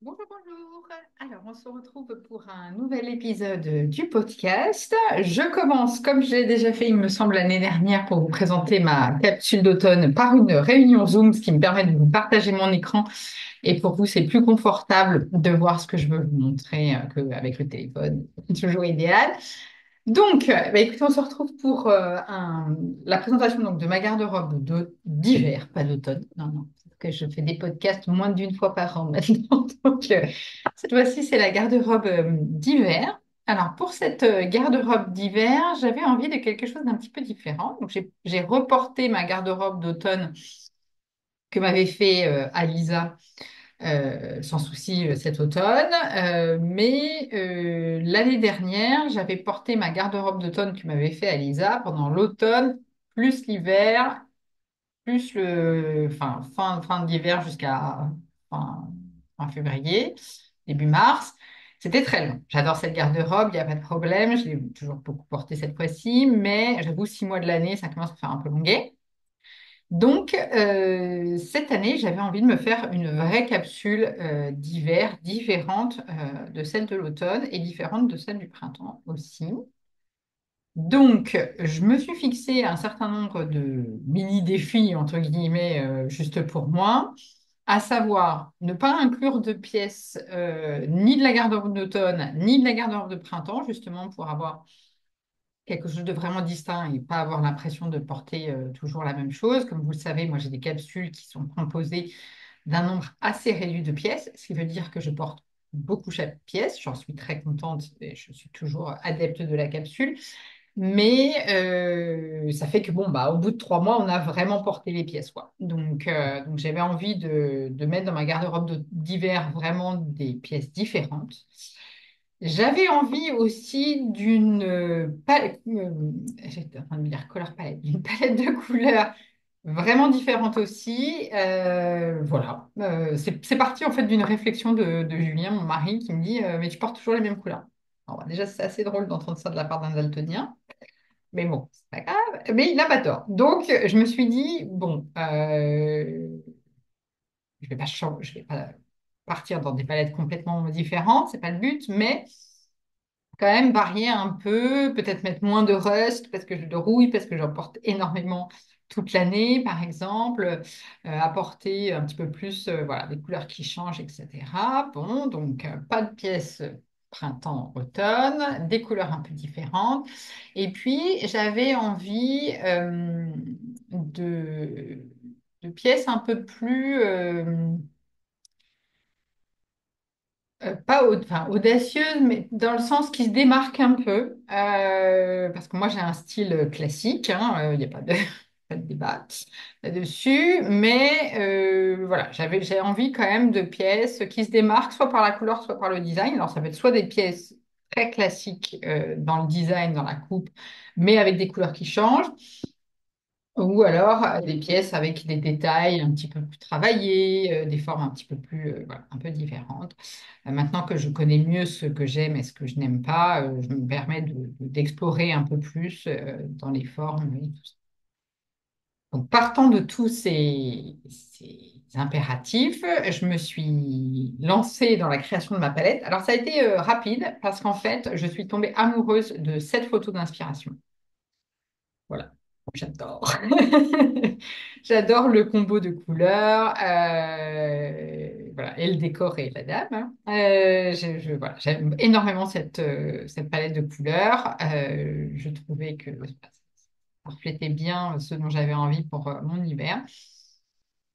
Bonjour, bonjour. Alors, on se retrouve pour un nouvel épisode du podcast. Je commence, comme je l'ai déjà fait, il me semble, l'année dernière, pour vous présenter ma capsule d'automne par une réunion Zoom, ce qui me permet de vous partager mon écran. Et pour vous, c'est plus confortable de voir ce que je veux vous montrer qu'avec le téléphone. C'est toujours idéal. Donc, écoutez, on se retrouve pour la présentation donc, de ma garde-robe d'hiver, pas d'automne. Non, non, parce que je fais des podcasts moins d'une fois par an maintenant. Donc, cette fois-ci, c'est la garde-robe d'hiver. Alors, pour cette garde-robe d'hiver, j'avais envie de quelque chose d'un petit peu différent. Donc, j'ai reporté ma garde-robe d'automne que m'avait fait Alisa sans souci cet automne. Mais l'année dernière, j'avais porté ma garde-robe d'automne que m'avait fait Alisa pendant l'automne, plus l'hiver, plus fin d'hiver jusqu'à fin, fin février, début mars. C'était très long. J'adore cette garde-robe, il n'y a pas de problème. Je l'ai toujours beaucoup portée cette fois-ci, mais j'avoue, 6 mois de l'année, ça commence à faire un peu longuet. Donc, cette année, j'avais envie de me faire une vraie capsule d'hiver, différente de celle de l'automne et différente de celle du printemps aussi. Donc, je me suis fixé un certain nombre de mini-défis, entre guillemets, juste pour moi, à savoir ne pas inclure de pièces ni de la garde-robe d'automne, ni de la garde-robe de printemps, justement pour avoir quelque chose de vraiment distinct et pas avoir l'impression de porter toujours la même chose. Comme vous le savez, moi j'ai des capsules qui sont composées d'un nombre assez réduit de pièces, ce qui veut dire que je porte beaucoup chaque pièce. J'en suis très contente et je suis toujours adepte de la capsule. Mais ça fait que bon, bah, au bout de 3 mois, on a vraiment porté les pièces, quoi. Donc j'avais envie de mettre dans ma garde-robe d'hiver vraiment des pièces différentes. J'avais envie aussi d'une palette, j'étais en train de me dire color palette, d'une palette de couleurs vraiment différente aussi. Voilà. C'est parti en fait d'une réflexion de Julien, mon mari, qui me dit mais tu portes toujours les mêmes couleurs. Alors, déjà, c'est assez drôle d'entendre ça de la part d'un daltonien, mais bon, c'est pas grave. Mais il n'a pas tort. Donc, je me suis dit bon, je vais pas partir dans des palettes complètement différentes, c'est pas le but, mais quand même varier un peu, peut-être mettre moins de rust parce que de rouille, parce que j'en porte énormément toute l'année, par exemple, apporter un petit peu plus, voilà, des couleurs qui changent, etc. Bon, donc pas de pièces printemps-automne, des couleurs un peu différentes. Et puis, j'avais envie de, de pièces un peu plus pas enfin, audacieuse, mais dans le sens qui se démarque un peu. Parce que moi, j'ai un style classique, hein, il n'y a pas de, pas de débat là-dessus. Mais voilà, j'ai envie quand même de pièces qui se démarquent soit par la couleur, soit par le design. Alors, ça va être soit des pièces très classiques dans le design, dans la coupe, mais avec des couleurs qui changent. Ou alors des pièces avec des détails un petit peu plus travaillés, des formes un petit peu plus, voilà, un peu différentes. Maintenant que je connais mieux ce que j'aime et ce que je n'aime pas, je me permets d'explorer un peu plus dans les formes et tout ça. Donc, partant de tous ces impératifs, je me suis lancée dans la création de ma palette. Alors, ça a été rapide parce qu'en fait, je suis tombée amoureuse de cette photo d'inspiration. Voilà, j'adore. J'adore le combo de couleurs, voilà, et le décor et la dame, hein. Voilà, j'aime énormément cette palette de couleurs. Je trouvais que ça reflétait bien ce dont j'avais envie pour mon hiver.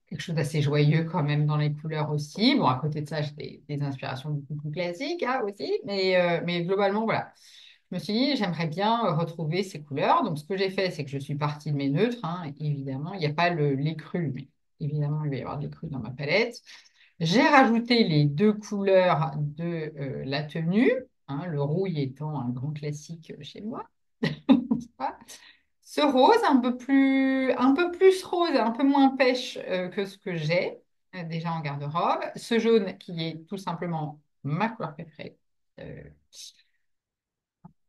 Quelque chose d'assez joyeux quand même dans les couleurs aussi. Bon, à côté de ça, j'ai des inspirations beaucoup plus classiques hein, aussi, mais globalement, voilà. Je me suis dit, j'aimerais bien retrouver ces couleurs. Donc, ce que j'ai fait, c'est que je suis partie de mes neutres, hein, évidemment. Il n'y a pas l'écru, mais évidemment, il va y avoir de l'écru dans ma palette. J'ai rajouté les deux couleurs de la tenue, hein, le rouille étant un grand classique chez moi. Ce rose, un peu plus rose, un peu moins pêche que ce que j'ai déjà en garde-robe. Ce jaune qui est tout simplement ma couleur préférée. Euh,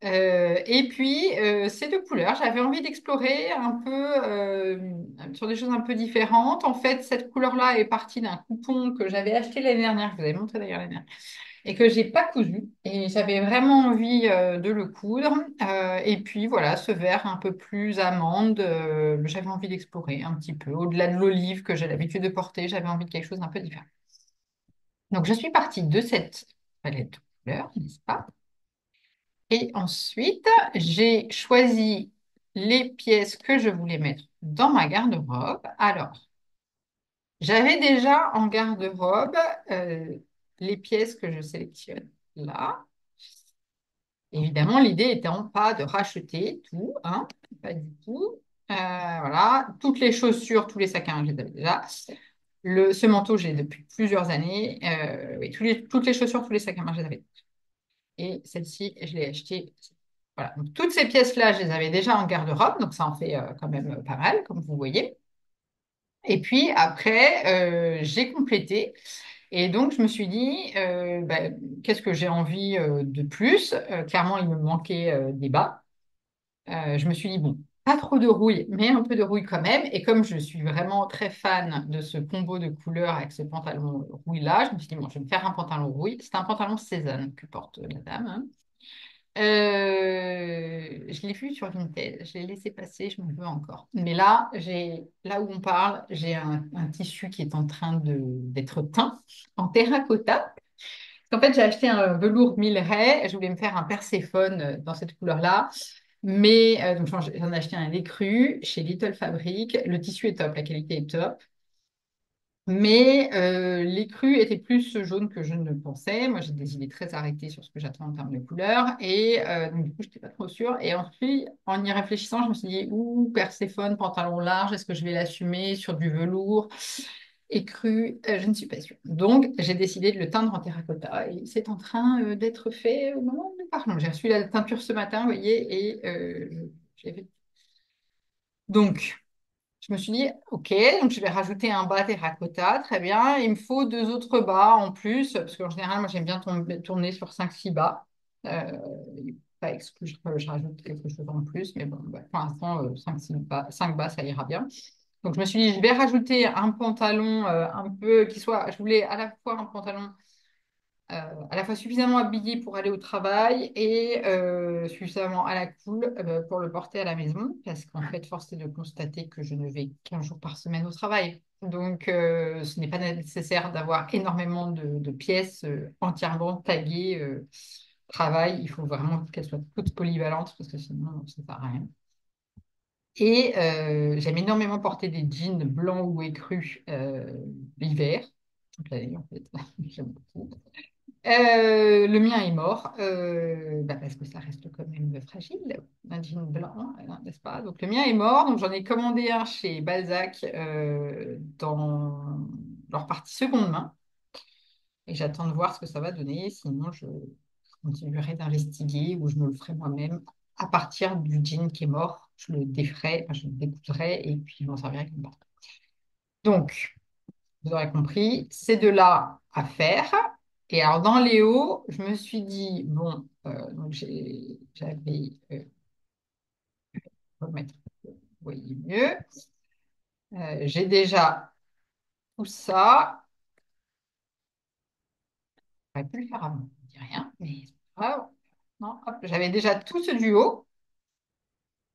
Et puis, ces deux couleurs, j'avais envie d'explorer un peu sur des choses un peu différentes. En fait, cette couleur-là est partie d'un coupon que j'avais acheté l'année dernière, que je vous avais montré d'ailleurs l'année dernière, et que j'ai pas cousu. Et j'avais vraiment envie de le coudre. Et puis voilà, ce vert un peu plus amande, j'avais envie d'explorer un petit peu. Au-delà de l'olive que j'ai l'habitude de porter, j'avais envie de quelque chose un peu différent. Donc, je suis partie de cette palette de couleurs, n'est-ce pas? Et ensuite, j'ai choisi les pièces que je voulais mettre dans ma garde-robe. Alors, j'avais déjà en garde-robe euh, les pièces que je sélectionne là. Évidemment, l'idée étant pas de racheter tout, hein, pas du tout. Voilà, toutes les chaussures, tous les sacs à main, je les avais déjà. Ce manteau, j'ai depuis plusieurs années. Oui, toutes les chaussures, tous les sacs à main, je les avais. Et celle-ci, je l'ai achetée. Voilà. Donc, toutes ces pièces-là, je les avais déjà en garde-robe, donc ça en fait quand même pas mal, comme vous voyez. Et puis après, j'ai complété. Et donc, je me suis dit, bah, qu'est-ce que j'ai envie de plus? Clairement, il me manquait des bas. Je me suis dit, bon, pas trop de rouille, mais un peu de rouille quand même. Et comme je suis vraiment très fan de ce combo de couleurs avec ce pantalon rouille-là, je me suis dit, bon, je vais me faire un pantalon rouille. C'est un pantalon Cézanne que porte la dame, hein. Je l'ai vu sur Vinted, je l'ai laissé passer, je m'en veux encore. Mais là, là où on parle, j'ai un tissu qui est en train d'être teint en terracotta. En fait, j'ai acheté un velours Milleray, je voulais me faire un Perséphone dans cette couleur-là. Mais donc j'en ai acheté un écru chez Little Fabric. Le tissu est top, la qualité est top. Mais les crus étaient plus jaunes que je ne le pensais. Moi, j'ai des idées très arrêtées sur ce que j'attends en termes de couleurs. Et donc, du coup, je n'étais pas trop sûre. Et ensuite, en y réfléchissant, je me suis dit, ouh, Perséphone, pantalon large, est-ce que je vais l'assumer sur du velours écru? Je ne suis pas sûre. Donc, j'ai décidé de le teindre en terracotta. Et c'est en train d'être fait au moment où nous parlons. J'ai reçu la teinture ce matin, vous voyez, et j'ai fait. Donc, je me suis dit, ok, donc je vais rajouter un bas terracotta, très bien. Il me faut deux autres bas en plus, parce qu'en général, moi j'aime bien tourner sur cinq six bas. Il n'est pas exclu, je rajoute quelque chose en plus, mais bon, bah, pour l'instant, 5 bas, ça ira bien. Donc je me suis dit, je vais rajouter un pantalon un peu qui soit, je voulais à la fois un pantalon à la fois suffisamment habillé pour aller au travail et suffisamment à la cool pour le porter à la maison, parce qu'en fait, force est de constater que je ne vais qu'un jour par semaine au travail. Donc, ce n'est pas nécessaire d'avoir énormément de pièces entièrement taguées travail. Il faut vraiment qu'elles soient toutes polyvalentes, parce que sinon, ça ne sert à rien. Et j'aime énormément porter des jeans blancs ou écrus l'hiver, toute l'année en fait. J'aime beaucoup. Le mien est mort, bah, parce que ça reste quand même fragile, un jean blanc, n'est-ce pas? Donc le mien est mort, donc j'en ai commandé un chez Balzac dans leur partie seconde main, et j'attends de voir ce que ça va donner, sinon je continuerai d'investiguer ou je me le ferai moi-même à partir du jean qui est mort, je le déferai, enfin, je le découdrai et puis je m'en servirai comme ça. Donc, vous aurez compris, c'est de là à faire. Et alors, dans les hauts, je me suis dit, bon, donc j'avais, remettre, vous voyez mieux. J'ai déjà tout ça. J'aurais pu le faire avant, je ne dis rien, mais c'est pas grave. Non, hop, j'avais déjà tout ce duo.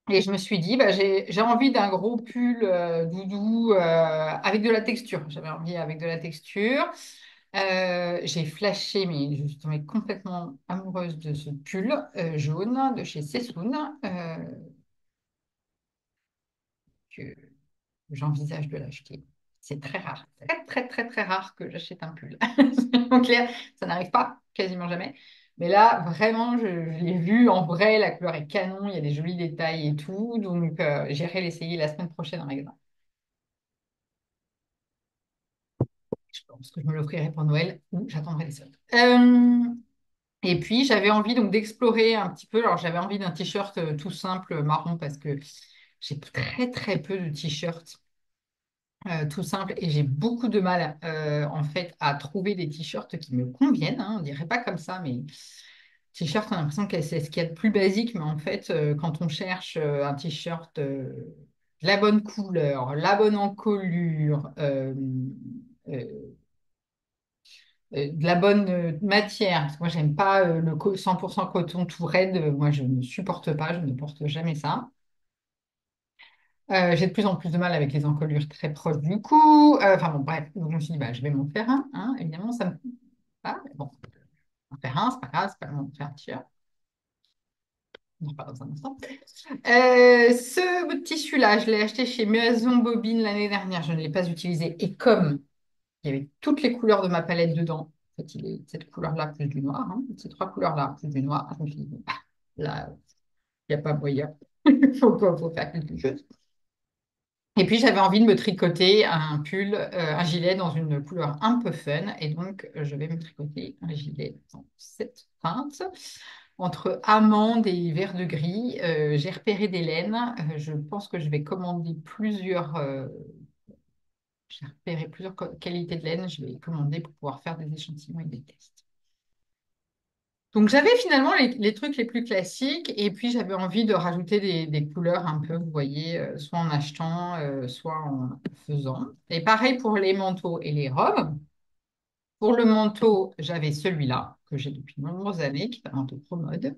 Et je me suis dit, bah, j'ai envie d'un gros pull doudou avec de la texture. J'avais envie avec de la texture. J'ai flashé, mais je suis tombée complètement amoureuse de ce pull jaune de chez Sessoun que j'envisage de l'acheter. C'est très rare, très très très très rare que j'achète un pull. En clair, ça n'arrive pas quasiment jamais. Mais là, vraiment, je l'ai vu en vrai, la couleur est canon, il y a des jolis détails et tout. Donc, j'irai l'essayer la semaine prochaine en magasin. Je pense que je me l'offrirai pour Noël ou j'attendrai les soldes. Et puis, j'avais envie donc d'explorer un petit peu. Alors, j'avais envie d'un t-shirt tout simple marron parce que j'ai très très peu de t-shirts tout simples et j'ai beaucoup de mal en fait à trouver des t-shirts qui me conviennent, hein. On dirait pas comme ça, mais T-shirt, on a l'impression que c'est ce qu'il y a de plus basique, mais en fait, quand on cherche un t-shirt de la bonne couleur, la bonne encolure, euh, de la bonne matière, parce que moi, j'aime pas 100% coton tout raide, moi, je ne supporte pas, je ne porte jamais ça. J'ai de plus en plus de mal avec les encolures très proches du cou. Enfin bon, bref, donc je me suis dit, bah, je vais m'en faire un, hein. Évidemment, ça me... Ah, mais bon, en faire un, c'est pas grave, c'est pas mon faire un t-shirt. On en reparle dans un instant. Ce tissu-là, je l'ai acheté chez Maison Bobine l'année dernière. Je ne l'ai pas utilisé. Et comme il y avait toutes les couleurs de ma palette dedans, en fait, il est cette couleur-là plus du noir, hein, ces trois couleurs-là plus du noir, je me suis dit, bon, bah, là, il n'y a pas moyen. Faut faire quelque chose. Et puis, j'avais envie de me tricoter un pull, un gilet dans une couleur un peu fun. Et donc, je vais me tricoter un gilet dans cette teinte, entre amande et vert de gris. J'ai repéré des laines. Je pense que je vais commander plusieurs. J'ai repéré plusieurs qualités de laine. Je vais commander pour pouvoir faire des échantillons et des tests. Donc, j'avais finalement les trucs les plus classiques. Et puis, j'avais envie de rajouter des couleurs un peu, vous voyez, soit en achetant, soit en faisant. Et pareil pour les manteaux et les robes. Pour le manteau, j'avais celui-là, que j'ai depuis de nombreuses années, qui est un manteau pro mode,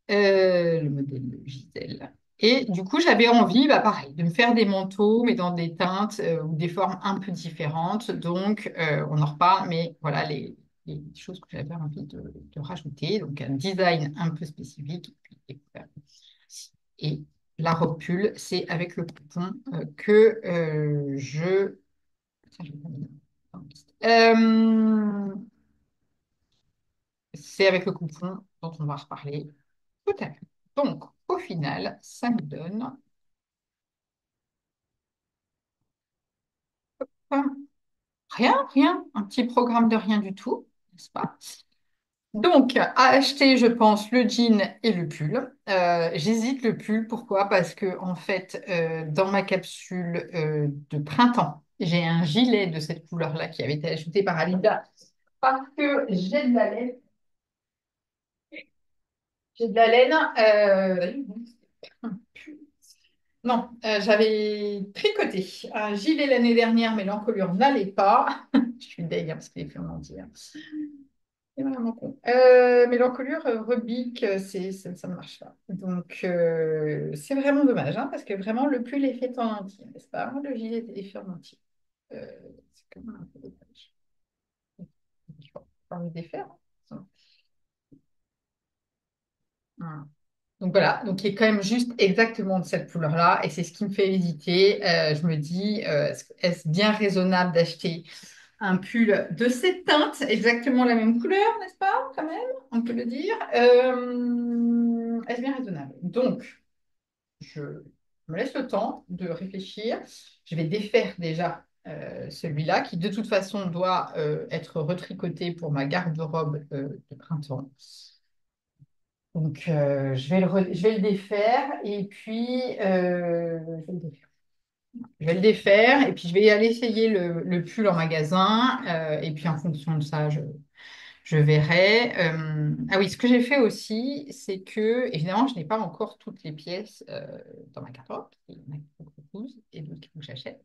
le modèle de Gisèle. Et du coup, j'avais envie, bah, pareil, de me faire des manteaux, mais dans des teintes ou des formes un peu différentes. Donc, on en reparle, mais voilà les choses que j'avais envie de rajouter. Donc, un design un peu spécifique. Et la robe pull, c'est avec le coupon que je... Tiens, je l'ai pas mis dans la liste. C'est avec le coupon dont on va reparler tout à l'heure. Donc, au final, ça nous donne euh, rien, un petit programme de rien du tout, n'est-ce pas? Donc, à acheter, je pense, le jean et le pull. J'hésite le pull, pourquoi? Parce que, en fait, dans ma capsule de printemps, j'ai un gilet de cette couleur-là qui avait été ajouté par Alida parce que j'ai de la laine. J'ai de la laine. Non, j'avais tricoté un gilet l'année dernière, mais l'encolure n'allait pas. Je suis deg hein, parce qu'il est fait en entier. C'est vraiment con. Mais l'encolure rebique, ça ne marche pas. Donc, c'est vraiment dommage, hein, parce que vraiment, le pull est fait en entier, n'est-ce pas? Le gilet est fait en entier. Euh, c'est quand même un peu dommage. Il faut pas envie de défaire, hein. Voilà. Donc voilà, donc il est quand même juste exactement de cette couleur-là et c'est ce qui me fait hésiter. Je me dis, est-ce bien raisonnable d'acheter un pull de cette teinte, exactement la même couleur, n'est-ce pas, quand même, on peut le dire. Est-ce bien raisonnable? Donc, je me laisse le temps de réfléchir. Je vais défaire déjà celui-là qui, de toute façon, doit être retricoté pour ma garde-robe de printemps. Donc, je vais le défaire et puis je vais le défaire et puis je vais aller essayer le pull en magasin et puis en fonction de ça, je verrai. Ah oui, ce que j'ai fait aussi, c'est que évidemment, je n'ai pas encore toutes les pièces dans ma garde-robe. Il y en a qui me proposent et d'autres qu'il faut que j'achète.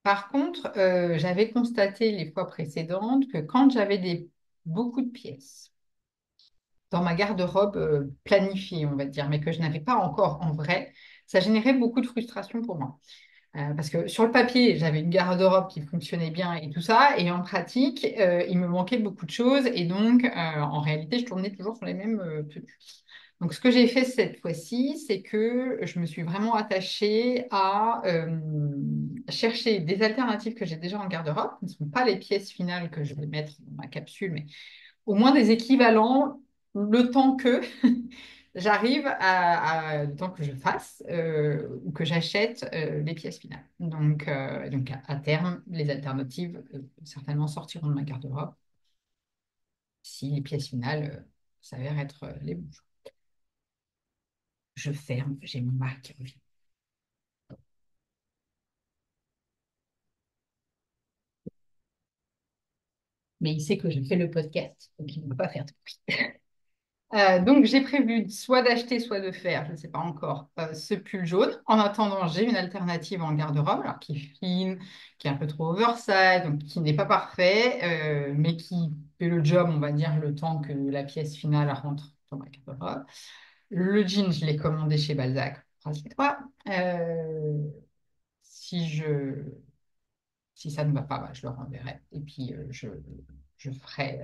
Par contre, j'avais constaté les fois précédentes que quand j'avais beaucoup de pièces dans ma garde-robe planifiée, on va dire, mais que je n'avais pas encore en vrai, ça générait beaucoup de frustration pour moi. Parce que sur le papier, j'avais une garde-robe qui fonctionnait bien et tout ça, et en pratique, il me manquait beaucoup de choses, et donc en réalité, je tournais toujours sur les mêmes tenues. Donc, ce que j'ai fait cette fois-ci, c'est que je me suis vraiment attachée à chercher des alternatives que j'ai déjà en garde-robe, qui ne sont pas les pièces finales que je vais mettre dans ma capsule, mais au moins des équivalents le temps que j'arrive le temps que je fasse ou que j'achète les pièces finales. Donc à terme, les alternatives certainement sortiront de ma garde-robe si les pièces finales s'avèrent être les bons. Je ferme, j'ai mon mari qui revient. mais il sait que je fais le podcast, donc il ne peut pas faire de bruit. Donc j'ai prévu soit d'acheter, soit de faire, je ne sais pas encore, ce pull jaune. En attendant, j'ai une alternative en garde-robe, alors qui est fine, qui est un peu trop oversize, donc qui n'est pas parfait, mais qui fait le job, on va dire, le temps que la pièce finale rentre dans ma garde-robe. Le jean, je l'ai commandé chez Balzac, rassure-toi. Si je, si ça ne va pas, bah, je le renverrai. Et puis je ferai.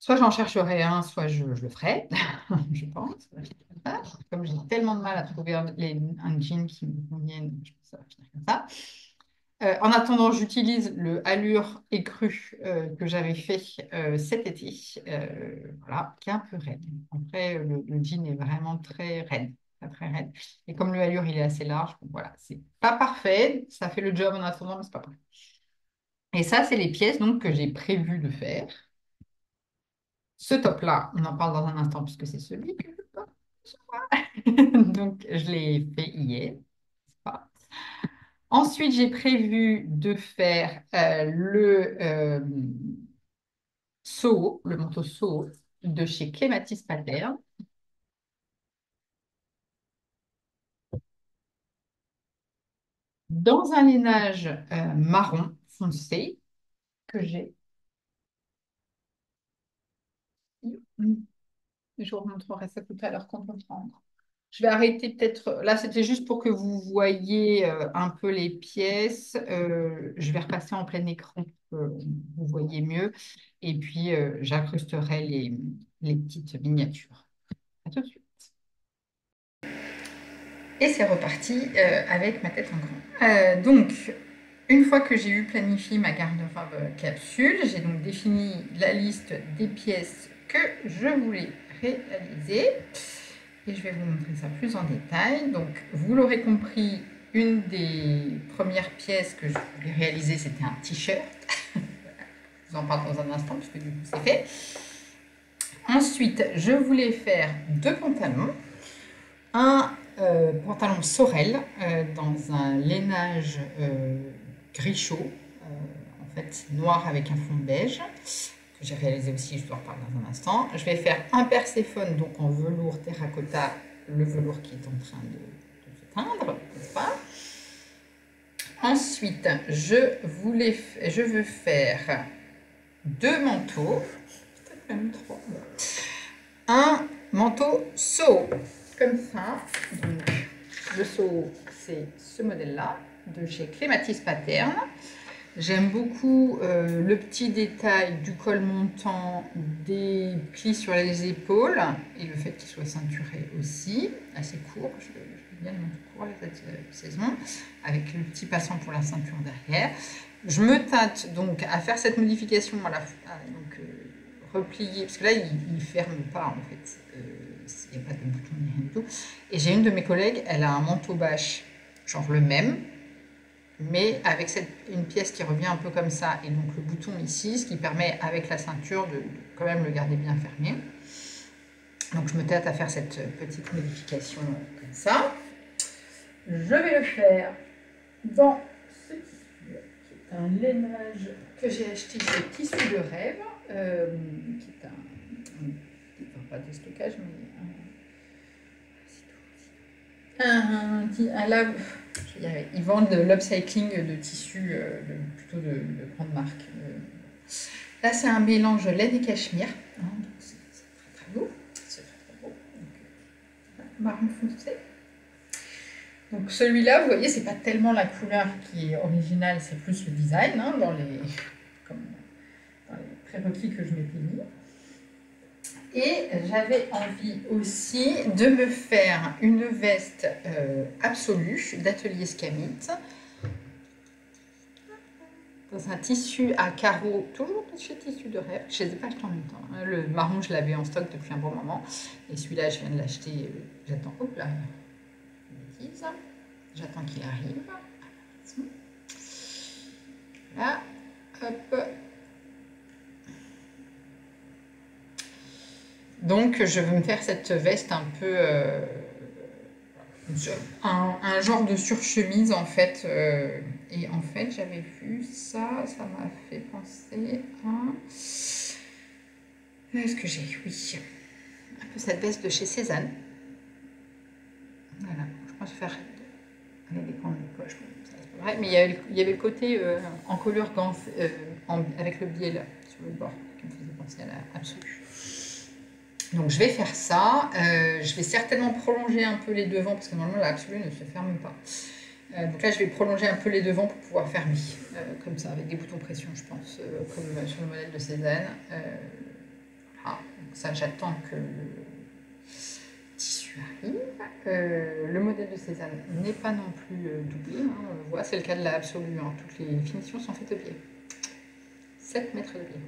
Soit j'en chercherai un, soit je le ferai, je pense. Comme j'ai tellement de mal à trouver un jean qui me convienne, je pense que ça va finir comme ça. En attendant, j'utilise le Allure écru que j'avais fait cet été, voilà, qui est un peu raide. Après, le jean est vraiment très raide, très, très raide. Et comme le Allure, il est assez large, donc voilà, c'est pas parfait. Ça fait le job en attendant, mais c'est pas parfait. Et ça, c'est les pièces donc que j'ai prévu de faire. Ce top-là, on en parle dans un instant puisque c'est celui que je porte. Donc, je l'ai fait hier. Ensuite, j'ai prévu de faire le Soho, le manteau Soho de chez Clématis Pattern, dans un lainage marron foncé que j'ai. Je vous remontrerai ça tout à l'heure quand on prendre. Je vais arrêter peut-être. Là, c'était juste pour que vous voyiez un peu les pièces. Je vais repasser en plein écran pour que vous voyez mieux. Et puis, j'incrusterai les petites miniatures. À tout de suite. Et c'est reparti avec ma tête en grand. Donc, une fois que j'ai eu planifié ma garde-robe capsule, j'ai donc défini la liste des pièces que je voulais réaliser. Et je vais vous montrer ça plus en détail. Donc, vous l'aurez compris, une des premières pièces que je voulais réaliser, c'était un t-shirt. Je vous en parle dans un instant, puisque du coup, c'est fait. Ensuite, je voulais faire deux pantalons. Un pantalon Sorel dans un lainage gris chaud, en fait noir avec un fond beige, que j'ai réalisé aussi, je dois en parler dans un instant. Je vais faire un Perséphone, donc en velours terracotta, le velours qui est en train de se teindre, n'est-ce pas? Ensuite, je veux faire deux manteaux, peut-être même trois. Un manteau Soho, comme ça. Donc, le Soho, c'est ce modèle-là, de chez Clématis Pattern. J'aime beaucoup le petit détail du col montant, des plis sur les épaules et le fait qu'il soit ceinturé aussi, assez court. Je bien le montre court cette saison, avec le petit passant pour la ceinture derrière. Je me tâte donc à faire cette modification à la replier, parce que là il ne ferme pas en fait, il n'y a pas de bouton ni rien du tout. Et j'ai une de mes collègues, elle a un manteau bâche, genre le même, mais avec une pièce qui revient un peu comme ça, et donc le bouton ici, ce qui permet avec la ceinture de quand même le garder bien fermé. Donc je me tâte à faire cette petite modification comme ça. Je vais le faire dans ce tissu, qui est un lainage que j'ai acheté chez Tissu de Rêve, qui est pas de stockage, mais là, ils vendent de l'upcycling de tissus, plutôt de grandes marques. Là, c'est un mélange laine et cachemire. Hein, c'est très très beau. C'est très très beau. Donc, marron foncé. Donc celui-là, vous voyez, c'est pas tellement la couleur qui est originale, c'est plus le design, hein, dans les prérequis que je m'étais mis. Et j'avais envie aussi de me faire une veste absolue d'Atelier Scamit dans un tissu à carreaux, toujours chez Tissu de Rêve. Je ne les ai pas achetés en même temps. Le marron, je l'avais en stock depuis un bon moment. Et celui-là, je viens de l'acheter. J'attends. Hop là. J'attends qu'il arrive. Là. Hop. Donc, je veux me faire cette veste un peu un genre de surchemise en fait. Et en fait, j'avais vu ça, ça m'a fait penser à. Est-ce que j'ai. Oui. Un peu cette veste de chez Cézanne. Voilà, je pense faire avec des grandes poches. Ça, c'est pas vrai. Mais il y avait le côté en colure avec le biais là, sur le bord, qui me faisait penser à la absolue. Donc je vais faire ça. Je vais certainement prolonger un peu les devants parce que normalement la absolue ne se ferme pas. Donc là je vais prolonger un peu les devants pour pouvoir fermer. Comme ça, avec des boutons pression je pense, comme sur le modèle de Cézanne. Voilà. Donc ça j'attends que le tissu arrive. Le modèle de Cézanne n'est pas non plus doublé, hein, on le voit, c'est le cas de la absolue. Hein. Toutes les finitions sont faites au pied. 7 mètres de pied.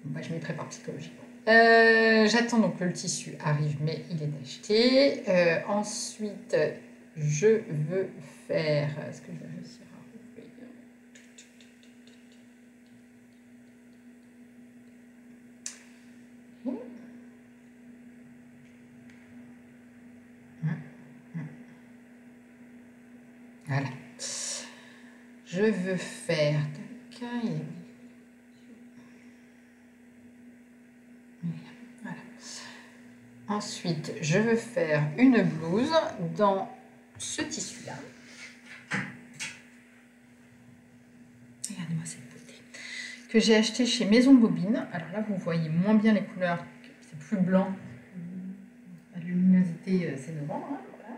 Bah, je m'y prépare psychologiquement. J'attends donc que le tissu arrive, mais il est acheté. Ensuite, je veux faire. Est-ce que je vais réussir à ouvrir? Voilà. Je veux faire. Voilà. Ensuite, je veux faire une blouse dans ce tissu-là. Regardez-moi cette beauté. Que j'ai acheté chez Maison Bobine. Alors là, vous voyez moins bien les couleurs. C'est plus blanc. La luminosité, c'est novembre. Hein, voilà.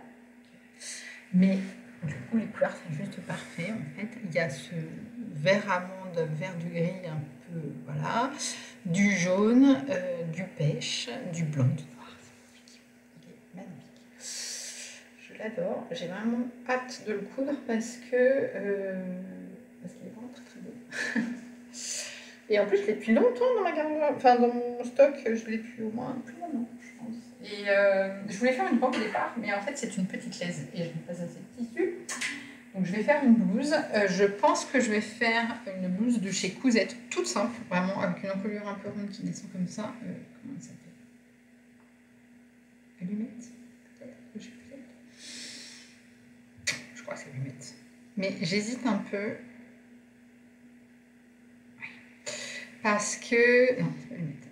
Mais du coup, les couleurs sont juste parfaites. En fait, il y a ce vert amande, vert du gris, un peu, voilà, du jaune, du pêche, du blanc, du noir. Il est magnifique. Je l'adore. J'ai vraiment hâte de le coudre parce qu'il est vraiment très très beau. Et en plus, je l'ai depuis longtemps dans ma garde-robe, enfin dans mon stock, je l'ai depuis au moins plus d'un an, je pense. Et je voulais faire une robe au départ, mais en fait, c'est une petite laise et je n'ai pas assez de tissu. Donc, je vais faire une blouse. Je pense que je vais faire une blouse de chez Cousette, toute simple, vraiment, avec une encolure un peu ronde qui descend comme ça. Comment elle s'appelle? Allumette, peut-être, de chez Cousette. Je crois que c'est Allumette. Mais j'hésite un peu. Parce que. Non, c'est pas Allumette.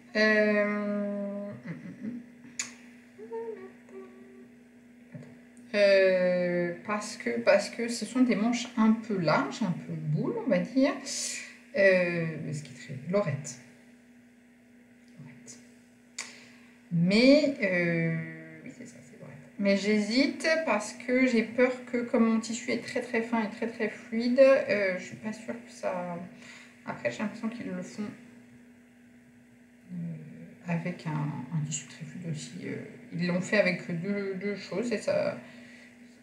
Parce que ce sont des manches un peu larges, un peu boule, on va dire. Ce qui est très. Lorette. Mais. Oui, c'est ça, c'est lorette. Mais j'hésite parce que j'ai peur que, comme mon tissu est très très fin et très très fluide, je suis pas sûre que ça. Après, j'ai l'impression qu'ils le font avec un tissu très fluide aussi. Ils l'ont fait avec deux choses et ça.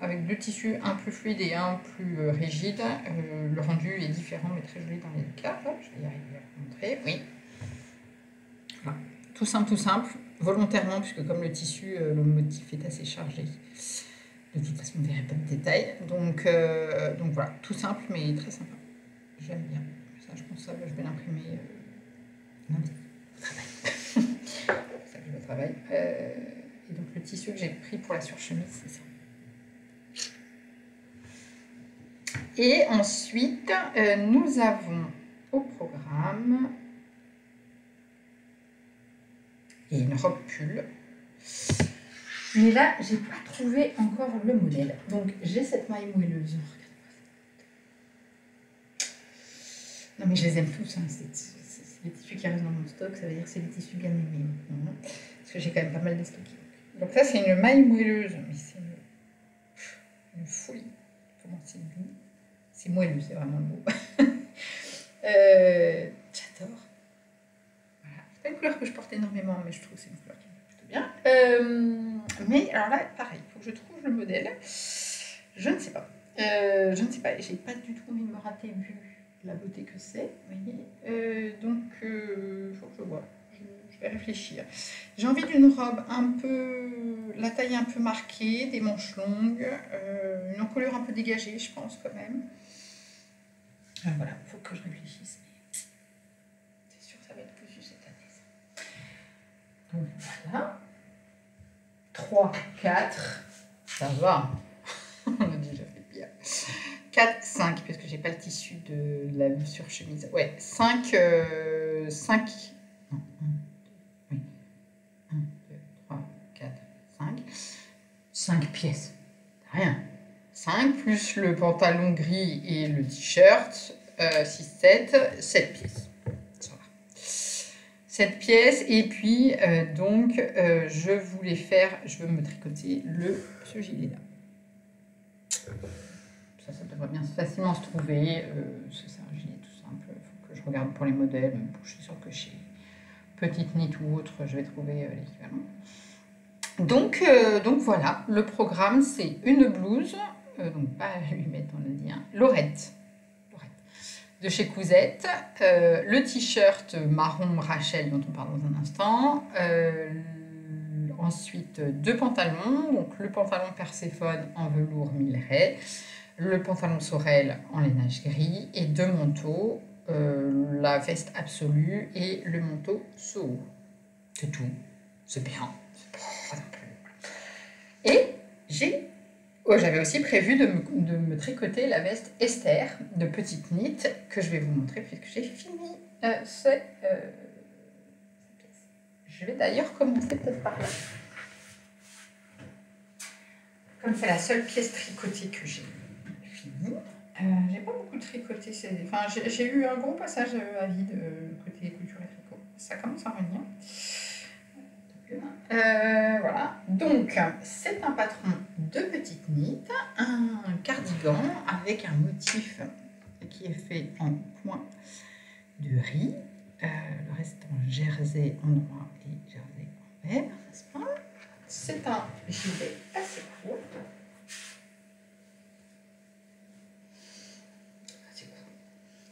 Avec deux tissus, un plus fluide et un plus rigide. Le rendu est différent mais très joli dans les deux cas. Hop, je vais y arriver à vous montrer. Oui. Voilà. Tout simple, volontairement, puisque comme le tissu, le motif est assez chargé. De toute façon, vous ne verrez pas de détails. Donc voilà, tout simple mais très sympa. J'aime bien. Ça, je pense que je vais l'imprimer lundi au travail. C'est ça que je vais au travail. Et donc le tissu que j'ai pris pour la surchemise, c'est ça. Et ensuite, nous avons au programme une robe pull. Mais là, j'ai pas trouvé encore le modèle. Donc, j'ai cette maille moelleuse. Non, mais je les aime tous. Hein. C'est les tissus qui restent dans mon stock. Ça veut dire que c'est les tissus bien aimés. Parce que j'ai quand même pas mal déstocké. Donc, ça, c'est une maille moelleuse. Mais c'est une folie. Comment c'est doux. C'est moelleux, c'est vraiment beau. J'adore. Voilà. C'est pas une couleur que je porte énormément, mais je trouve que c'est une couleur qui me va plutôt bien. Mais alors là, pareil, il faut que je trouve le modèle. Je ne sais pas. Je ne sais pas. J'ai pas du tout envie de me rater vu la beauté que c'est. Vous voyez. Donc, il faut que je vois. Je vais réfléchir. J'ai envie d'une robe un peu. La taille un peu marquée, des manches longues, une encolure un peu dégagée, je pense, quand même. Voilà, il faut que je réfléchisse. C'est sûr que ça va être plus cette année. Ça. Donc voilà. 3, 4. Ça va. On a déjà fait bien. 4, 5, parce que j'ai pas le tissu de la surchemise. Ouais, 5. 5. Non, 1, oui. 1, 2, 3, 4, 5. 5 pièces. Rien. 5 plus le pantalon gris et le t-shirt. 6, 7 pièces. Ça va. 7 pièces. Et puis, je veux me tricoter ce gilet-là. Ça devrait bien facilement se trouver. C'est un gilet tout simple. Il faut que je regarde pour les modèles. Je suis sûre que chez Petite Knit ou autre, je vais trouver l'équivalent. Donc voilà, le programme, c'est une blouse, donc pas 8 mètres, on a dit, hein, Lorette, de chez Cousette, le t-shirt marron Rachel, dont on parle dans un instant, ensuite 2 pantalons, donc le pantalon Perséphone en velours Milleray, le pantalon Sorel en lainage gris, et 2 manteaux, la veste absolue et le manteau Soho. C'est tout, c'est bien. Et j'avais aussi prévu de me tricoter la veste Esther de Petite Knit que je vais vous montrer puisque j'ai fini cette pièce. Je vais d'ailleurs commencer peut-être par là. Comme c'est la seule pièce tricotée que j'ai finie. J'ai pas beaucoup tricoté. Enfin, j'ai eu un gros passage à vide côté couture et tricot. Ça commence à revenir. Voilà, donc c'est un patron de Petite Knit, un cardigan avec un motif qui est fait en point de riz, le reste en jersey en noir et jersey en vert, n'est-ce pas? C'est un gilet assez court.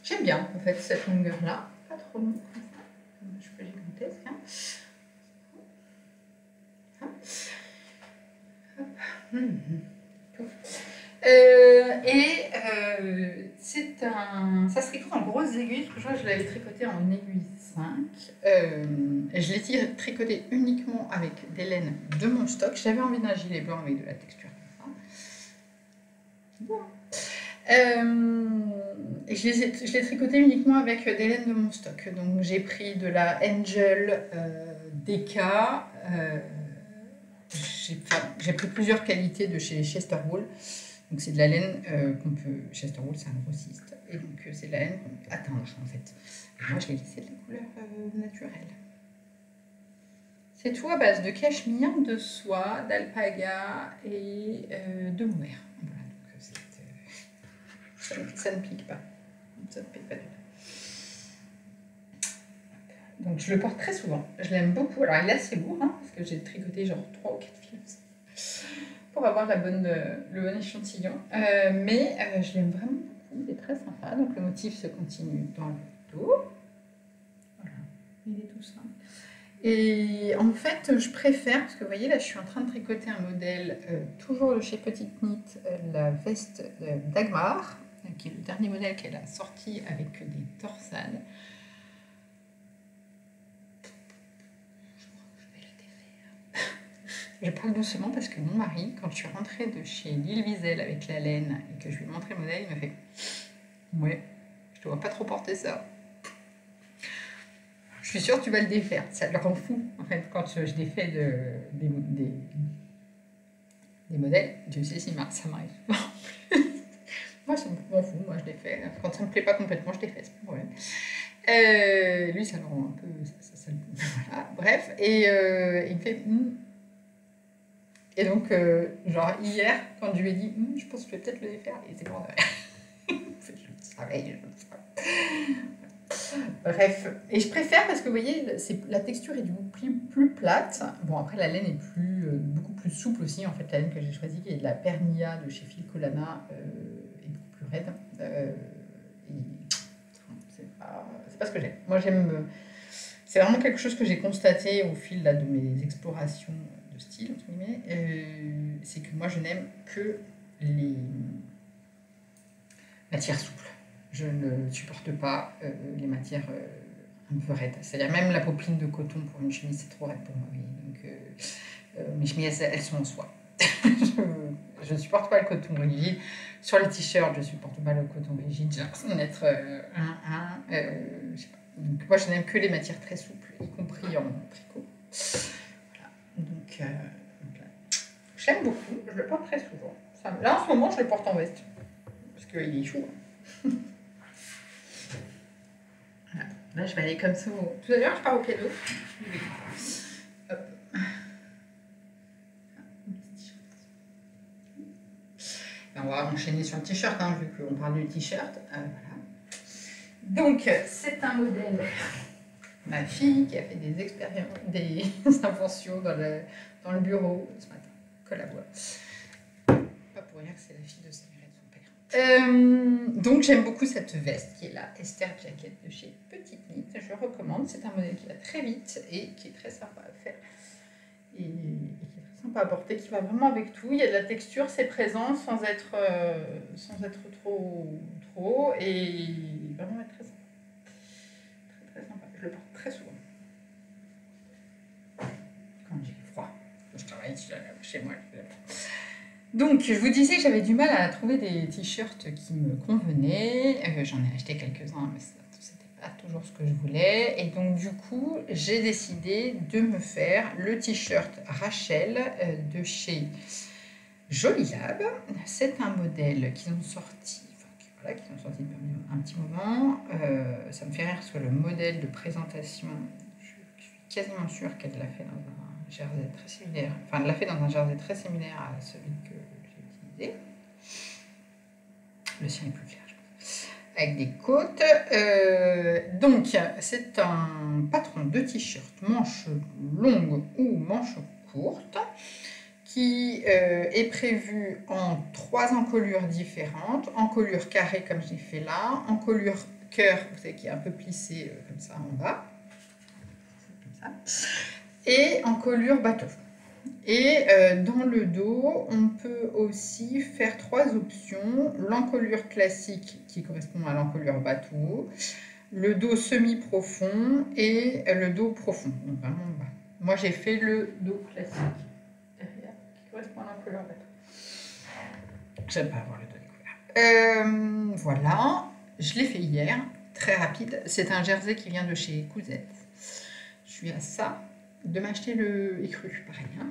J'aime bien en fait cette longueur-là, pas trop long comme ça, je peux gigantesque. Hein. Ça se tricote en grosses aiguilles, parce que je vois que je l'avais tricoté en aiguille 5. Je l'ai tricoté uniquement avec des laines de mon stock. J'avais envie d'un gilet blanc avec de la texture comme ça. Bon. Je l'ai tricoté uniquement avec des laines de mon stock. Donc j'ai pris de la Angel DK. J'ai pris plusieurs qualités de chez Chester Wool. Donc c'est de la laine qu'on peut... Chester Wool, c'est un grossiste. Et donc c'est de la laine qu'on peut atteindre en fait. Et moi je l'ai laissé de la couleur naturelle. C'est tout à base de cachemire, de soie, d'alpaga et de mohair. Voilà, donc ça ne pique pas. Ça ne pique pas du tout. Donc je le porte très souvent. Je l'aime beaucoup. Alors il est assez lourd, hein, parce que j'ai tricoté genre 3 ou 4 fils pour avoir le bon échantillon. Mais je l'aime vraiment beaucoup. Il est très sympa. Donc le motif se continue dans le dos. Voilà, il est tout simple. Et en fait, je préfère, parce que vous voyez, là, je suis en train de tricoter un modèle, toujours de chez Petite Knit, la veste Dagmar, qui est le dernier modèle qu'elle a sorti avec des torsades. Je crois que je vais la défaire. Je parle doucement parce que mon mari, quand je suis rentrée de chez Lille Wiesel avec la laine et que je lui ai montré le modèle, il m'a fait « Ouais, je te vois pas trop porter ça. » Je suis sûre que tu vas le défaire. Ça le rend fou, en fait, quand je défais des modèles. Dieu sait si ça m'arrive. Moi, ça m'en fout. Moi, je défais. Quand ça me plaît pas complètement, je défais. C'est pas un problème. Lui, ça le rend un peu... Voilà. Bref. Et il me fait... Et donc, genre, hier, quand je lui ai dit, je pense que je vais peut-être le défaire, il était mort de rire. Je le savais, je le savais. Bref, et je préfère parce que vous voyez, la texture est du coup plus plate. Bon, après la laine est beaucoup plus souple aussi. En fait, la laine que j'ai choisie, qui est de la Pernilla de chez Filcolana, est beaucoup plus raide. C'est pas ce que j'aime. Moi, c'est vraiment quelque chose que j'ai constaté au fil là, de mes explorations de style, entre guillemets. C'est que moi, je n'aime que les matières souples. Je ne supporte pas les matières un peu raides. C'est-à-dire même la popeline de coton pour une chemise, c'est trop raide pour moi. Oui. Donc, Mes chemises, elles sont en soie. Je ne supporte pas le coton rigide. Sur les t-shirts, je ne supporte pas le coton rigide. J'ai l'impression d'être je sais pas. Donc, moi, je n'aime que les matières très souples, y compris en tricot. Voilà. Donc, j'aime beaucoup. Je le porte très souvent. Là, en ce moment, je le porte en veste. Parce qu'il est chaud. Voilà. Là, je vais aller comme ça. Tout à l'heure, je pars au piano. Hop. On va enchaîner sur le t-shirt, hein, vu qu'on parle du t-shirt. Voilà. Donc, c'est un modèle. Ma fille qui a fait des expériences, des inventions dans le bureau ce matin. Collabore. Pas pour rien que c'est la fille de Samuel et de son père. Donc, j'aime beaucoup cette veste qui est la Esther Jacket de chez Petite Knit. Je recommande. C'est un modèle qui va très vite et qui est très sympa à faire. Et qui est très sympa à porter, qui va vraiment avec tout. Il y a de la texture, c'est présent sans être trop et vraiment être très sympa. Très sympa. Je le porte très souvent. Quand j'ai froid, je travaille chez moi. Donc, je vous disais que j'avais du mal à trouver des t-shirts qui me convenaient. J'en ai acheté quelques-uns, mais c'était pas toujours ce que je voulais. Et donc, du coup, j'ai décidé de me faire le t-shirt Rachel de chez Jolilab. C'est un modèle qu'ils ont sorti, depuis un petit moment. Ça me fait rire parce que le modèle de présentation, je suis quasiment sûre qu'elle l'a fait dans un jersey très similaire. Enfin, elle l'a fait dans un jersey très similaire à celui que j'ai utilisé. Le sien est plus clair, je pense. Avec des côtes. Donc, c'est un patron de t-shirt manches longues ou manches courtes qui est prévu en 3 encolures différentes, encolure carrée comme j'ai fait là, encolure cœur, vous savez, qui est un peu plissé comme ça en bas, comme ça, et encolure bateau. Et dans le dos, on peut aussi faire 3 options, l'encolure classique qui correspond à l'encolure bateau, le dos semi-profond et le dos profond, donc vraiment bas. Moi j'ai fait le dos classique. Correspond à l'encolure bateau. J'aime pas avoir le dos découvert. Voilà, je l'ai fait hier, très rapide. C'est un jersey qui vient de chez Cousette. Je suis à ça de m'acheter le écru, pareil. Hein.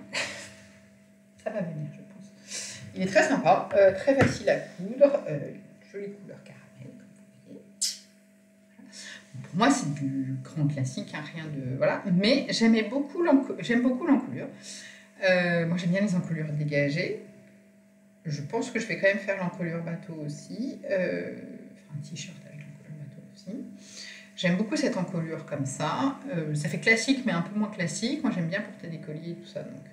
Ça va venir, je pense. Il est très sympa, très facile à coudre, jolie couleur caramel, comme vous voyez. Pour moi, c'est du grand classique, hein, rien de voilà. Mais j'aime beaucoup l'encolure. Moi, j'aime bien les encolures dégagées. Je pense que je vais quand même faire l'encolure bateau aussi. Un t-shirt avec l'encolure bateau aussi. J'aime beaucoup cette encolure comme ça. Ça fait classique, mais un peu moins classique. Moi, j'aime bien porter des colliers et tout ça. Donc,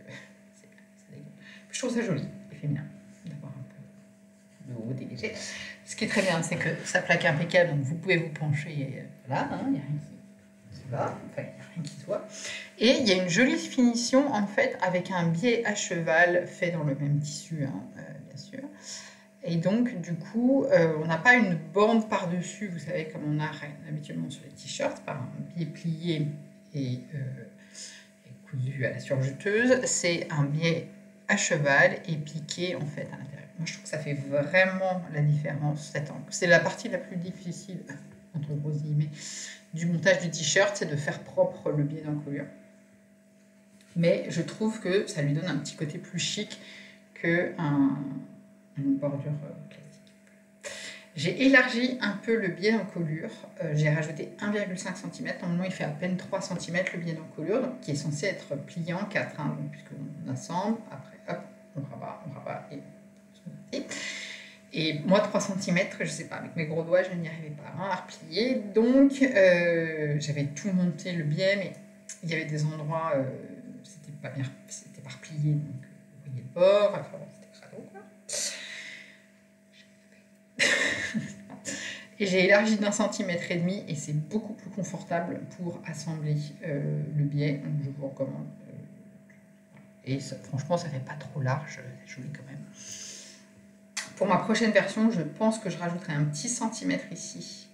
c'est bien. Je trouve ça joli et féminin d'avoir un peu de haut dégagé. Ce qui est très bien, c'est que ça plaque impeccable. Donc, vous pouvez vous pencher. Et, voilà, il n'y a rien qui se voit. Enfin, il n'y a rien qui se voit. Et il y a une jolie finition, en fait, avec un biais à cheval fait dans le même tissu, hein, bien sûr. Et donc, du coup, on n'a pas une bande par-dessus, vous savez, comme on a habituellement sur les t-shirts, par un biais plié et cousu à la surjeteuse. C'est un biais à cheval et piqué, en fait, à l'intérieur. Moi, je trouve que ça fait vraiment la différence. C'est la partie la plus difficile, entre gros guillemets, du montage du t-shirt, c'est de faire propre le biais d'encolure. Mais je trouve que ça lui donne un petit côté plus chic qu'une bordure classique. J'ai élargi un peu le biais d'encolure. J'ai rajouté 1,5 cm. Normalement, il fait à peine 3 cm le biais d'encolure, qui est censé être plié en 4, hein, puisqu'on assemble. Après, hop, on rabat et... Et moi, 3 cm, je ne sais pas, avec mes gros doigts, je n'y arrivais pas à replier. Donc, j'avais tout monté le biais, mais il y avait des endroits, c'était pas bien, c'était pas replié, donc vous voyez le bord, enfin bon, c'était crado, quoi. Et j'ai élargi d'1,5 cm et c'est beaucoup plus confortable pour assembler le biais, donc je vous recommande. Et ça, franchement, ça fait pas trop large, c'est joli quand même. Pour ma prochaine version, je pense que je rajouterai un petit centimètre ici,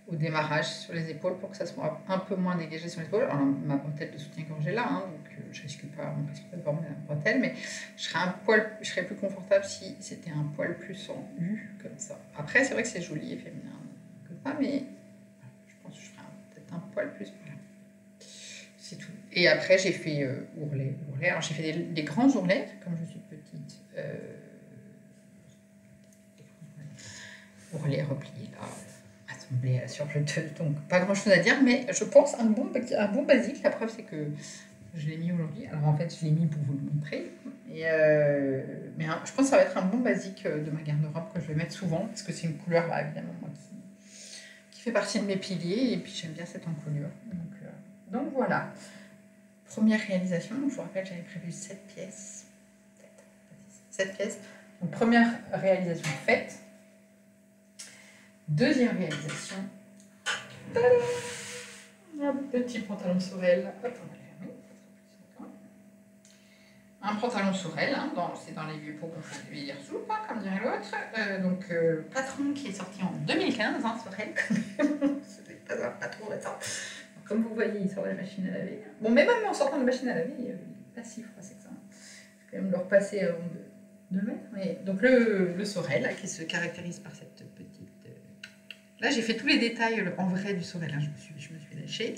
au démarrage, sur les épaules, pour que ça soit un peu moins dégagé sur les épaules. Alors, ma bretelle de soutien-gorge est là, hein, donc que je risque pas d'avoir mes bretelles, mais je serais plus confortable si c'était un poil plus en U, comme ça. Après, c'est vrai que c'est joli et féminin, comme ça, mais je pense que je ferai peut-être un poil plus par là. C'est tout. Et après, j'ai fait ourlet. Alors, j'ai fait des grands ourlets, comme je suis petite. Ourlet replié, là, assemblé à la surjeteuse. Donc, pas grand-chose à dire, mais je pense un bon basique. La preuve, c'est que je l'ai mis aujourd'hui. Alors, en fait, je l'ai mis pour vous le montrer. Mais je pense que ça va être un bon basique de ma garde-robe que je vais mettre souvent, parce que c'est une couleur, bah, évidemment, moi, qui fait partie de mes piliers. Et puis, j'aime bien cette encolure. Donc voilà. Première réalisation, je vous rappelle, j'avais prévu 7 pièces. 7 pièces. Donc, première réalisation faite. Deuxième réalisation. Un petit pantalon Sorel. Un pantalon Sorel, hein, c'est dans les vieux pots qu'on fait vieillir soupe, hein, comme dirait l'autre. Patron qui est sorti en 2015, hein, Sorel, quand même. C'est pas trop récent. Comme vous voyez, il sort de la machine à laver. Bon, mais même en sortant de la machine à laver, il n'est pas si froissé que ça. Je vais quand même le repasser avant de le mettre. Mais, donc le Sorel, là, qui se caractérise par cette petite... Là, j'ai fait tous les détails en vrai du Sorel. Hein, je me suis lâchée.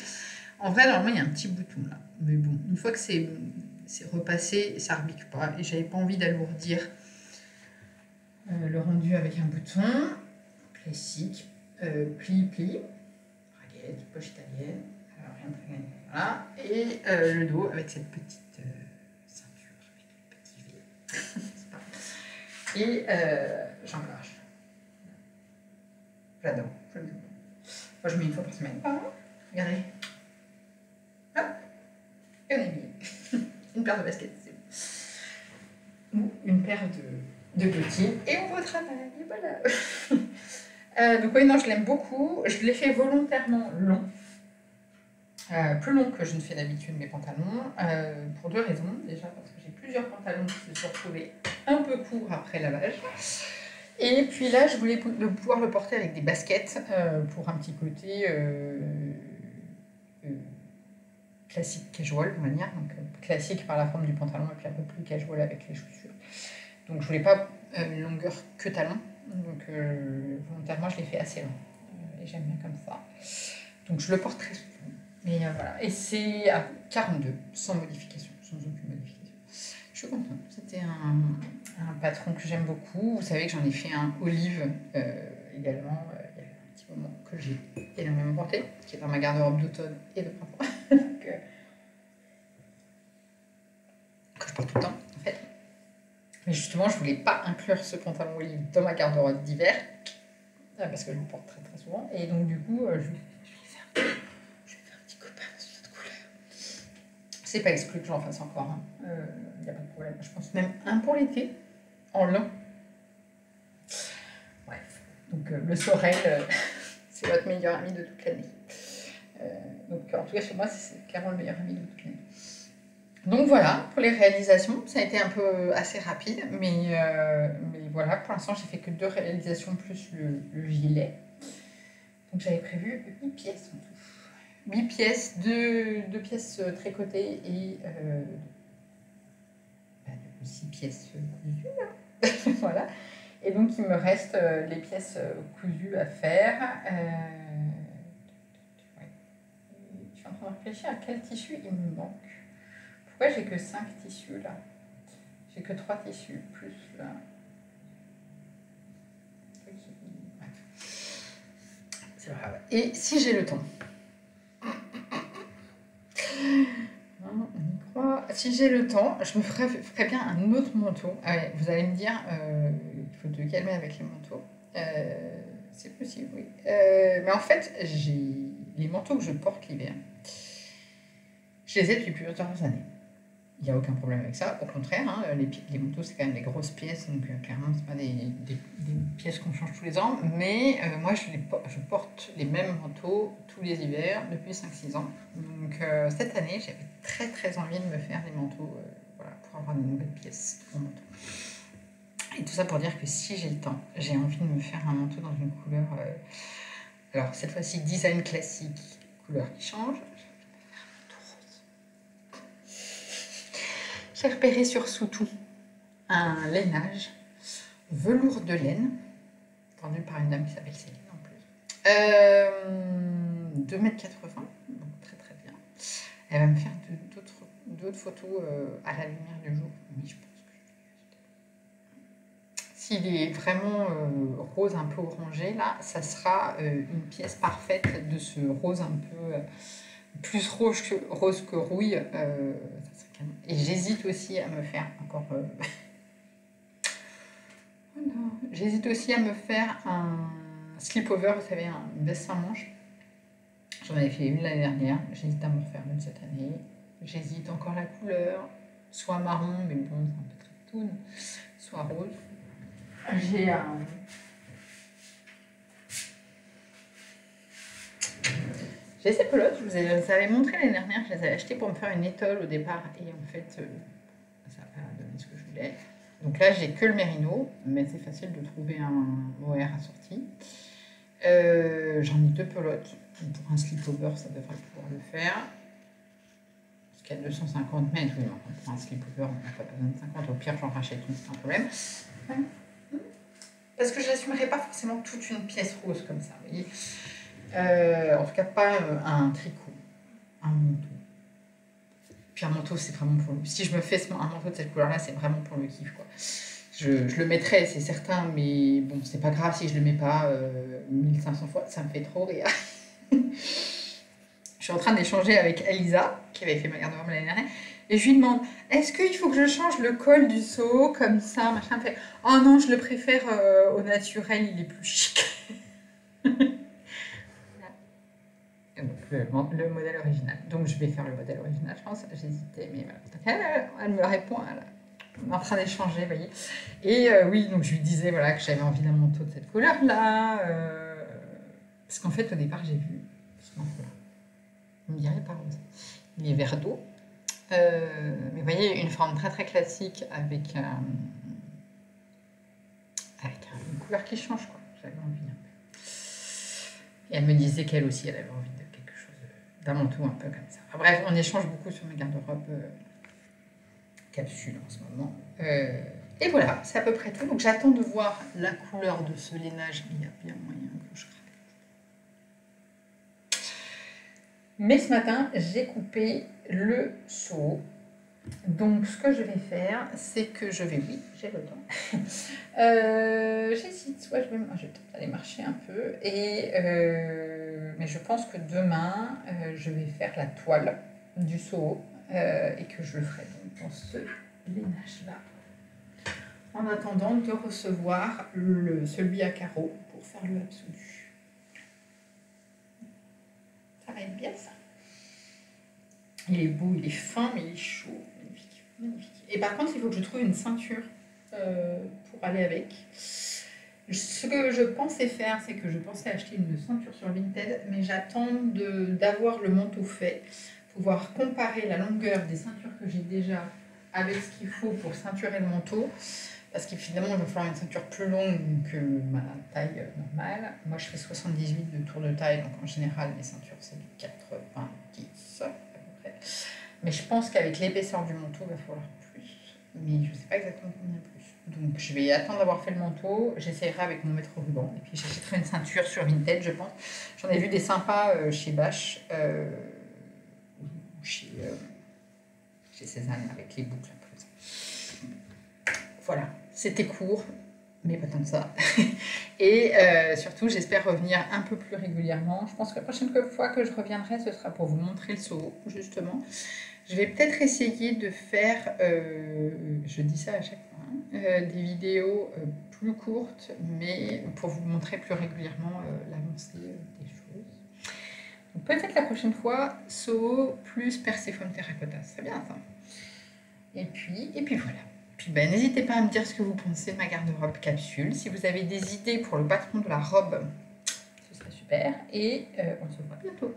En vrai, normalement, il y a un petit bouton là. Mais bon, une fois que c'est repassé, ça ne rebique pas. Et j'avais pas envie d'alourdir le rendu avec un bouton. Classique. Pli. Raguette, poche italienne. Alors, rien de très gagné. Voilà. Et le dos avec cette petite ceinture avec le petit V. Et j'engage. J'adore. Moi, je mets une fois par semaine. Regardez. Hop. Et on est mis. Une paire de baskets. Ou une paire de bottines. Et on va au travail. Et voilà. Donc oui, non, je l'aime beaucoup. Je l'ai fait volontairement long. Plus long que je ne fais d'habitude mes pantalons. Pour deux raisons. Déjà parce que j'ai plusieurs pantalons qui se sont retrouvés un peu courts après lavage. Et puis là, je voulais pouvoir le porter avec des baskets pour un petit côté classique casual, on va dire. Donc, classique par la forme du pantalon et puis un peu plus casual avec les chaussures. Donc je voulais pas une longueur que talon. Donc volontairement, je l'ai fait assez long. Et j'aime bien comme ça. Donc je le porte très souvent. Mais voilà. Et c'est à 42, sans modification, sans aucune modification. Je suis contente. C'était un patron que j'aime beaucoup. Vous savez que j'en ai fait un olive également il y a un petit moment que j'ai énormément porté, qui est dans ma garde-robe d'automne et de printemps. Que je porte tout le temps, en fait. Mais justement, je voulais pas inclure ce pantalon olive dans ma garde-robe d'hiver, parce que je le porte très très souvent. Et donc du coup, je vais faire un petit copain dans cette couleur. C'est pas exclu que j'en fasse encore. Il n'y a pas de problème. Je pense même un pour l'été, en lin. Bref. Donc le Sorel, c'est votre meilleur ami de toute l'année. Donc en tout cas, sur moi, c'est clairement le meilleur ami de toute l'année. Donc voilà, pour les réalisations, ça a été un peu assez rapide, mais voilà, pour l'instant, j'ai fait que 2 réalisations plus le gilet. Donc j'avais prévu 8 pièces en tout. 8 pièces, 2 pièces tricotées et 6 pièces cousues. Hein. Voilà. Et donc il me reste les pièces cousues à faire. Ouais. Je suis en train de réfléchir à quel tissu il me manque. Pourquoi j'ai que 5 tissus là? J'ai que 3 tissus, plus là. C'est pas grave. Et si j'ai le temps, on y croit. Si j'ai le temps, je me ferais bien un autre manteau. Ah ouais, vous allez me dire, il faut te calmer avec les manteaux. C'est possible, oui. Mais en fait, les manteaux que je porte l'hiver, je les ai depuis plusieurs années. Il n'y a aucun problème avec ça, au contraire, hein, les manteaux c'est quand même des grosses pièces, donc clairement c'est pas des pièces qu'on change tous les ans, mais moi je porte les mêmes manteaux tous les hivers depuis 5-6 ans, donc cette année j'avais très très envie de me faire des manteaux voilà, pour avoir des nouvelles pièces pour mon manteau. Et tout ça pour dire que si j'ai le temps, j'ai envie de me faire un manteau dans une couleur, alors cette fois-ci design classique, couleur qui change. J'ai repéré sur Soutou un lainage velours de laine, vendu par une dame qui s'appelle Céline en plus. 2,80 m, donc très très bien. Elle va me faire d'autres photos à la lumière du jour. Mais je pense que s'il est vraiment rose un peu orangé, là, ça sera une pièce parfaite de ce rose un peu plus rose que rouille. Ça serait canon. Et j'hésite aussi à me faire encore... voilà. J'hésite aussi à me faire un slip-over, vous savez, une veste sans manche. J'en avais fait une l'année dernière, j'hésite à me refaire une cette année. J'hésite encore la couleur, soit marron, mais bon, c'est un peu très toune, soit rose. J'ai ces pelotes, je vous avais montré l'année dernière, je les avais achetées pour me faire une étole au départ, et en fait, ça n'a pas donné ce que je voulais. Donc là, j'ai que le mérino, mais c'est facile de trouver un mohair assorti. J'en ai 2 pelotes. Pour un slip-over, ça devrait pouvoir le faire. Parce qu'il y a 250 mètres, oui, mais pour un slip-over, on n'a pas besoin de 50. Au pire, j'en rachète une, c'est un problème. Parce que je n'assumerai pas forcément toute une pièce rose comme ça, vous voyez. En tout cas, pas un tricot, un manteau. Puis un manteau, c'est vraiment pour le... Si je me fais un manteau de cette couleur-là, c'est vraiment pour le kiff, quoi. Je le mettrai, c'est certain, mais bon, c'est pas grave si je le mets pas 1500 fois, ça me fait trop rire. Je suis en train d'échanger avec Elisa, qui avait fait ma garde-robe l'année dernière, et je lui demande, est-ce qu'il faut que je change le col du seau, comme ça, machin, fait, oh non, je le préfère au naturel, il est plus chic. Donc, le modèle original. Donc je vais faire le modèle original, je pense, j'hésitais, mais voilà. Elle me répond, on est en train d'échanger, vous voyez. Et oui, donc je lui disais voilà, que j'avais envie d'un manteau de cette couleur-là. Parce qu'en fait, au départ, j'ai vu ce manteau-là. Il me dirait pas rose. Il est vert d'eau. Mais vous voyez, une forme très très classique avec une couleur qui change, quoi. J'avais envie un peu. Et elle me disait qu'elle aussi, elle avait envie de quelque chose, d'un manteau un peu comme ça. Enfin, bref, on échange beaucoup sur mes garde-robes capsules en ce moment. Et voilà, c'est à peu près tout. Donc j'attends de voir la couleur de ce lainage. Il y a bien moyen que je craque. Mais ce matin, j'ai coupé le seau. Donc ce que je vais faire, c'est que je vais... Oui, j'ai le temps. J'hésite, soit je vais peut-être aller marcher un peu. Mais je pense que demain, je vais faire la toile du seau et que je le ferai donc dans ce lainage-là. En attendant de recevoir celui à carreaux pour faire le absolu. Ça va être bien ça. Il est beau, il est fin, mais il est chaud. Magnifique, magnifique. Et par contre, il faut que je trouve une ceinture pour aller avec. Ce que je pensais faire, c'est que je pensais acheter une ceinture sur Vinted, mais j'attends d'avoir le manteau fait, pouvoir comparer la longueur des ceintures que j'ai déjà avec ce qu'il faut pour ceinturer le manteau. Parce qu'évidemment, il va falloir une ceinture plus longue que ma taille normale. Moi, je fais 78 de tour de taille, donc en général, mes ceintures, c'est du 90 à peu près. Mais je pense qu'avec l'épaisseur du manteau, il va falloir plus. Mais je ne sais pas exactement combien plus. Donc, je vais attendre d'avoir fait le manteau. J'essaierai avec mon mètre ruban. Et puis, j'achèterai une ceinture sur Vinted, je pense. J'en ai vu des sympas chez Bache, ou chez Cézanne, avec les boucles un peu. Voilà, c'était court, mais pas tant que ça. Et surtout, j'espère revenir un peu plus régulièrement. Je pense que la prochaine fois que je reviendrai, ce sera pour vous montrer le seau, justement. Je vais peut-être essayer de faire, je dis ça à chaque fois, des vidéos plus courtes, mais pour vous montrer plus régulièrement l'avancée des choses. Donc peut-être la prochaine fois, seau plus Perséphone terracotta, c'est bien ça. Et puis voilà. Puis ben, n'hésitez pas à me dire ce que vous pensez de ma garde-robe capsule. Si vous avez des idées pour le patron de la robe, ce serait super. Et on se voit bientôt.